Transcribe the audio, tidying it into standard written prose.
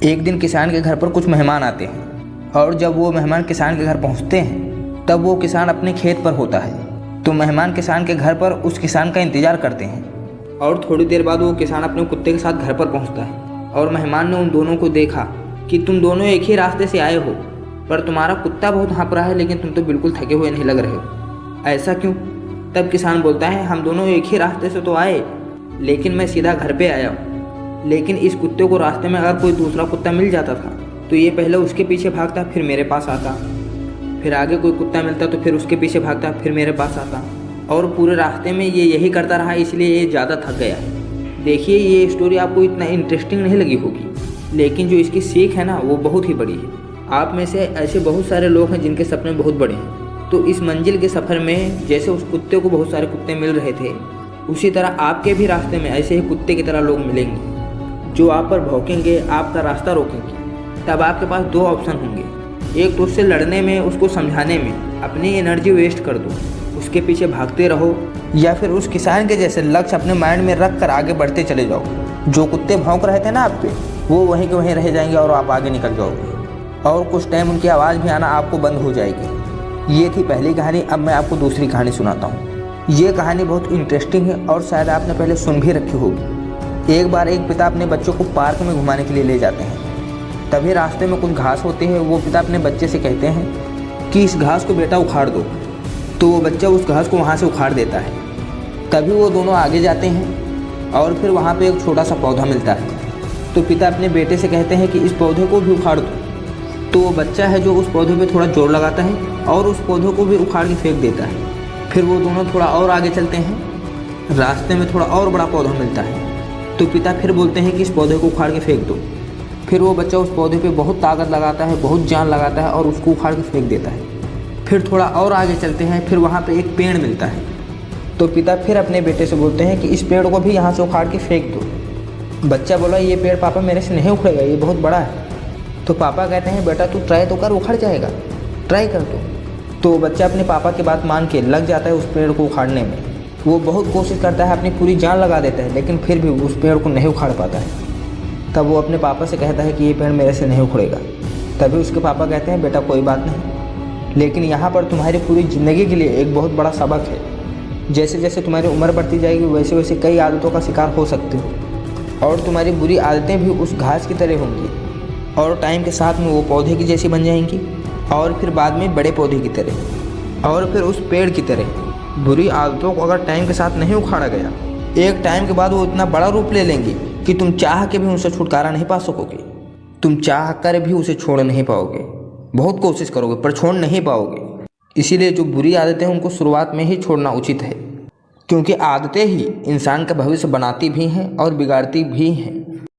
एक दिन किसान के घर पर कुछ मेहमान आते हैं और जब वो मेहमान किसान के घर पहुंचते हैं तब वो किसान अपने खेत पर होता है। तो मेहमान किसान के घर पर उस किसान का इंतज़ार करते हैं और थोड़ी देर बाद वो किसान अपने कुत्ते के साथ घर पर पहुंचता है और मेहमान ने उन दोनों को देखा कि तुम दोनों एक ही रास्ते से आए हो, पर तुम्हारा कुत्ता बहुत हाँफ रहा है लेकिन तुम तो बिल्कुल थके हुए नहीं लग रहे हो, ऐसा क्यों? तब किसान बोलता है, हम दोनों एक ही रास्ते से तो आए लेकिन मैं सीधा घर पे आया हूँ। लेकिन इस कुत्ते को रास्ते में अगर कोई दूसरा कुत्ता मिल जाता था तो ये पहले उसके पीछे भागता, फिर मेरे पास आता, फिर आगे कोई कुत्ता मिलता तो फिर उसके पीछे भागता, फिर मेरे पास आता, और पूरे रास्ते में ये यही करता रहा, इसलिए ये ज़्यादा थक गया है। देखिए, ये स्टोरी आपको इतना इंटरेस्टिंग नहीं लगी होगी, लेकिन जो इसकी सीख है ना वो बहुत ही बड़ी है। आप में से ऐसे बहुत सारे लोग हैं जिनके सपने बहुत बड़े हैं। तो इस मंजिल के सफ़र में जैसे उस कुत्ते को बहुत सारे कुत्ते मिल रहे थे, उसी तरह आपके भी रास्ते में ऐसे ही कुत्ते की तरह लोग मिलेंगे जो आप पर भौंकेंगे, आपका रास्ता रोकेंगे। तब आपके पास दो ऑप्शन होंगे, एक तो उससे लड़ने में, उसको समझाने में अपनी एनर्जी वेस्ट कर दो, उसके पीछे भागते रहो, या फिर उस किसान के जैसे लक्ष्य अपने माइंड में रख कर आगे बढ़ते चले जाओ। जो कुत्ते भौंक रहे थे ना आप पे, वो वहीं के वहीं रह जाएंगे और आप आगे निकल जाओगे, और कुछ टाइम उनकी आवाज़ भी आना आपको बंद हो जाएगी। ये थी पहली कहानी। अब मैं आपको दूसरी कहानी सुनाता हूँ। ये कहानी बहुत इंटरेस्टिंग है और शायद आपने पहले सुन भी रखी होगी। एक बार एक पिता अपने बच्चों को पार्क में घुमाने के लिए ले जाते हैं। तभी रास्ते में कुछ घास होती है। वो पिता अपने बच्चे से कहते हैं कि इस घास को बेटा उखाड़ दो। तो वो बच्चा उस घास को वहाँ से उखाड़ देता है। तभी वो दोनों आगे जाते हैं और फिर वहाँ पे एक छोटा सा पौधा मिलता है। तो पिता अपने बेटे से कहते हैं कि इस पौधे को भी उखाड़ दो। तो वो बच्चा है जो उस पौधे पे थोड़ा जोर लगाता है और उस पौधे को भी उखाड़ के फेंक देता है। फिर वो दोनों थोड़ा और आगे चलते हैं। रास्ते में थोड़ा और बड़ा पौधा मिलता है। तो पिता फिर बोलते हैं कि इस पौधे को उखाड़ के फेंक दो। फिर वो बच्चा उस पौधे पे बहुत ताकत लगाता है, बहुत जान लगाता है और उसको उखाड़ के फेंक देता है। फिर थोड़ा और आगे चलते हैं। फिर वहाँ पे एक पेड़ मिलता है। तो पिता फिर अपने बेटे से बोलते हैं कि इस पेड़ को भी यहाँ से उखाड़ के फेंक दो। बच्चा बोला, ये पेड़ पापा मेरे से नहीं उखड़ेगा, ये बहुत बड़ा है। तो पापा कहते हैं, बेटा तू ट्राई तो कर, उखड़ जाएगा, ट्राई कर दो। तो बच्चा अपने पापा की बात मान के लग जाता है उस पेड़ को उखाड़ने में। वो बहुत कोशिश करता है, अपनी पूरी जान लगा देता है, लेकिन फिर भी उस पेड़ को नहीं उखाड़ पाता है। तब वो अपने पापा से कहता है कि ये पेड़ मेरे से नहीं उखड़ेगा। तभी उसके पापा कहते हैं, बेटा कोई बात नहीं, लेकिन यहाँ पर तुम्हारी पूरी ज़िंदगी के लिए एक बहुत बड़ा सबक है। जैसे जैसे तुम्हारी उम्र बढ़ती जाएगी वैसे वैसे कई आदतों का शिकार हो सकते हो, और तुम्हारी बुरी आदतें भी उस घास की तरह होंगी, और टाइम के साथ में वो पौधे की जैसी बन जाएंगी, और फिर बाद में बड़े पौधे की तरह, और फिर उस पेड़ की तरह। बुरी आदतों को अगर टाइम के साथ नहीं उखाड़ा गया, एक टाइम के बाद वो इतना बड़ा रूप ले लेंगे कि तुम चाह के भी उनसे छुटकारा नहीं पा सकोगे। तुम चाह कर भी उसे छोड़ नहीं पाओगे। बहुत कोशिश करोगे पर छोड़ नहीं पाओगे। इसीलिए जो बुरी आदतें हैं उनको शुरुआत में ही छोड़ना उचित है, क्योंकि आदतें ही इंसान का भविष्य बनाती भी हैं और बिगाड़ती भी हैं।